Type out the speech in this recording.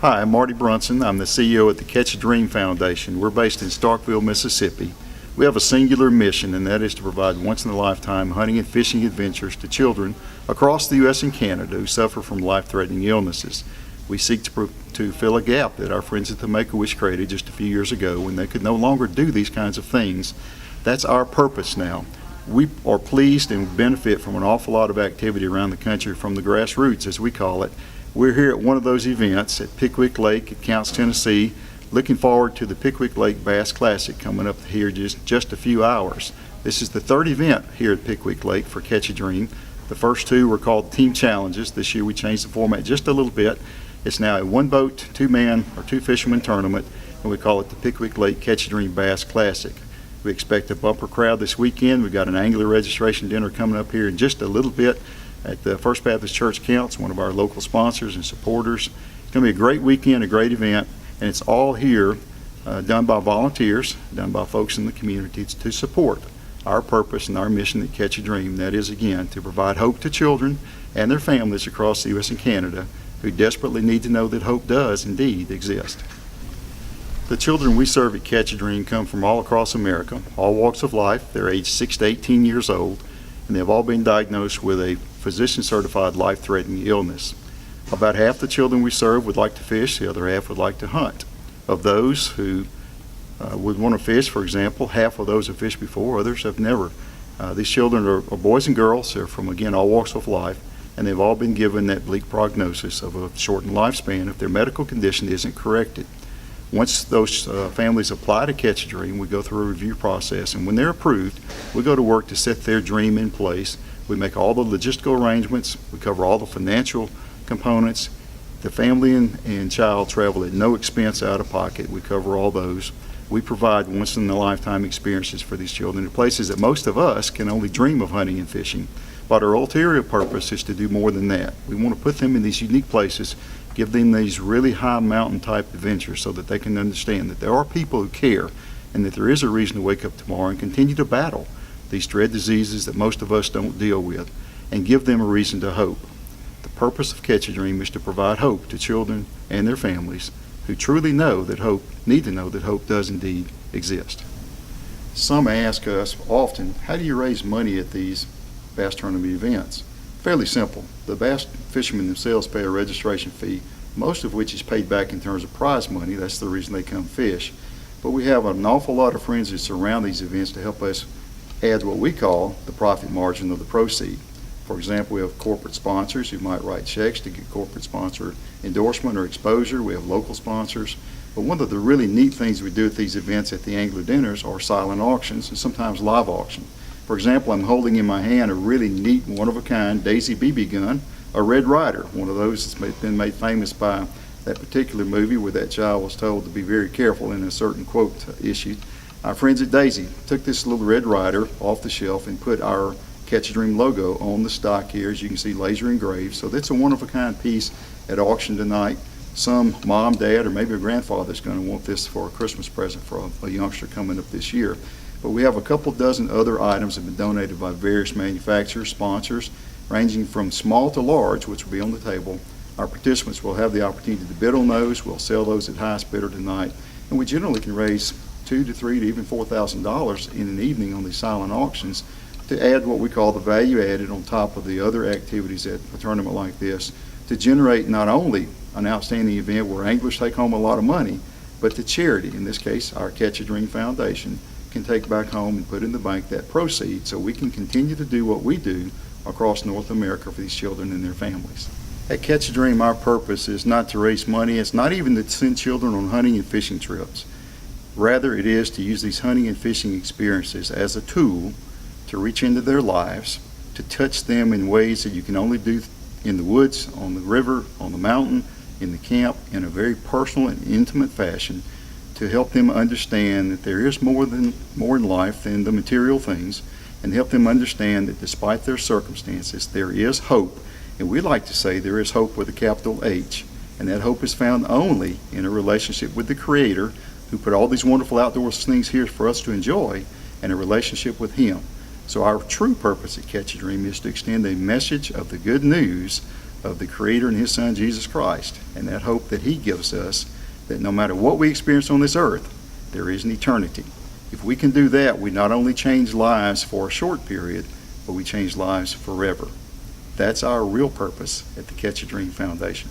Hi, I'm Marty Brunson. I'm the CEO at the Catch a Dream Foundation. We're based in Starkville, Mississippi. We have a singular mission, and that is to provide once-in-a-lifetime hunting and fishing adventures to children across the U.S. and Canada who suffer from life-threatening illnesses. We seek to fill a gap that our friends at the Make-A-Wish created just a few years ago when they could no longer do these kinds of things. That's our purpose now. We are pleased and benefit from an awful lot of activity around the country from the grassroots, as we call it. We're here at one of those events at Pickwick Lake at Counce, Tennessee. Looking forward to the Pickwick Lake Bass Classic coming up here just a few hours. This is the third event here at Pickwick Lake for Catch a Dream. The first two were called Team Challenges. This year we changed the format just a little bit. It's now a one-boat, two-man, or two-fisherman tournament, and we call it the Pickwick Lake Catch a Dream Bass Classic. We expect a bumper crowd this weekend. We've got an angler registration dinner coming up here in just a little bit at the First Baptist Church Counce, one of our local sponsors and supporters. It's going to be a great weekend, a great event, and it's all here done by volunteers, done by folks in the community to support our purpose and our mission at Catch a Dream. That is, again, to provide hope to children and their families across the U.S. and Canada who desperately need to know that hope does indeed exist. The children we serve at Catch a Dream come from all across America, all walks of life. They're aged 6 to 18 years old, and they've all been diagnosed with a physician-certified life-threatening illness. About half the children we serve would like to fish, the other half would like to hunt. Of those who would want to fish, for example, half of those have fished before, others have never. These children are boys and girls. They're from, again, all walks of life, and they've all been given that bleak prognosis of a shortened lifespan if their medical condition isn't corrected. Once those families apply to Catch a Dream, we go through a review process, and when they're approved, we go to work to set their dream in place. We make all the logistical arrangements. We cover all the financial components. The family and child travel at no expense out of pocket. We cover all those. We provide once-in-a-lifetime experiences for these children in places that most of us can only dream of hunting and fishing. But our ulterior purpose is to do more than that. We want to put them in these unique places, give them these really high mountain type adventures so that they can understand that there are people who care and that there is a reason to wake up tomorrow and continue to battle these dread diseases that most of us don't deal with, and give them a reason to hope. The purpose of Catch a Dream is to provide hope to children and their families who truly need to know that hope does indeed exist. Some ask us often, how do you raise money at these bass tournament events? Fairly simple. The bass fishermen themselves pay a registration fee, most of which is paid back in terms of prize money. That's the reason they come fish. But we have an awful lot of friends that surround these events to help us add what we call the profit margin of the proceed. For example, we have corporate sponsors who might write checks to get corporate sponsor endorsement or exposure. We have local sponsors. But one of the really neat things we do at these events at the angler dinners are silent auctions and sometimes live auction. For example, I'm holding in my hand a really neat, one-of-a-kind Daisy BB gun, a Red Ryder, one of those that's been made famous by that particular movie where that child was told to be very careful in a certain quote issued. Our friends at Daisy took this little Red Ryder off the shelf and put our Catch a Dream logo on the stock here, as you can see, laser engraved. So that's a one-of-a-kind piece at auction tonight. Some mom, dad, or maybe a grandfather is going to want this for a Christmas present for a youngster coming up this year. But we have a couple dozen other items that have been donated by various manufacturers, sponsors, ranging from small to large, which will be on the table. Our participants will have the opportunity to bid on those. We'll sell those at highest bidder tonight. And we generally can raise $2,000 to $3,000 to even $4,000 in an evening on these silent auctions to add what we call the value added on top of the other activities at a tournament like this to generate not only an outstanding event where anglers take home a lot of money, but the charity, in this case our Catch a Dream Foundation, can take back home and put in the bank that proceed so we can continue to do what we do across North America for these children and their families. At Catch a Dream, our purpose is not to raise money. It's not even to send children on hunting and fishing trips. Rather, it is to use these hunting and fishing experiences as a tool to reach into their lives, to touch them in ways that you can only do in the woods, on the river, on the mountain, in the camp, in a very personal and intimate fashion, to help them understand that there is more in life than the material things, and help them understand that despite their circumstances, there is hope. And we like to say there is hope with a capital H, and that hope is found only in a relationship with the Creator, who put all these wonderful outdoors things here for us to enjoy, and a relationship with Him. So our true purpose at Catch a Dream is to extend a message of the good news of the Creator and His Son, Jesus Christ, and that hope that He gives us, that no matter what we experience on this earth, there is an eternity. If we can do that, we not only change lives for a short period, but we change lives forever. That's our real purpose at the Catch a Dream Foundation.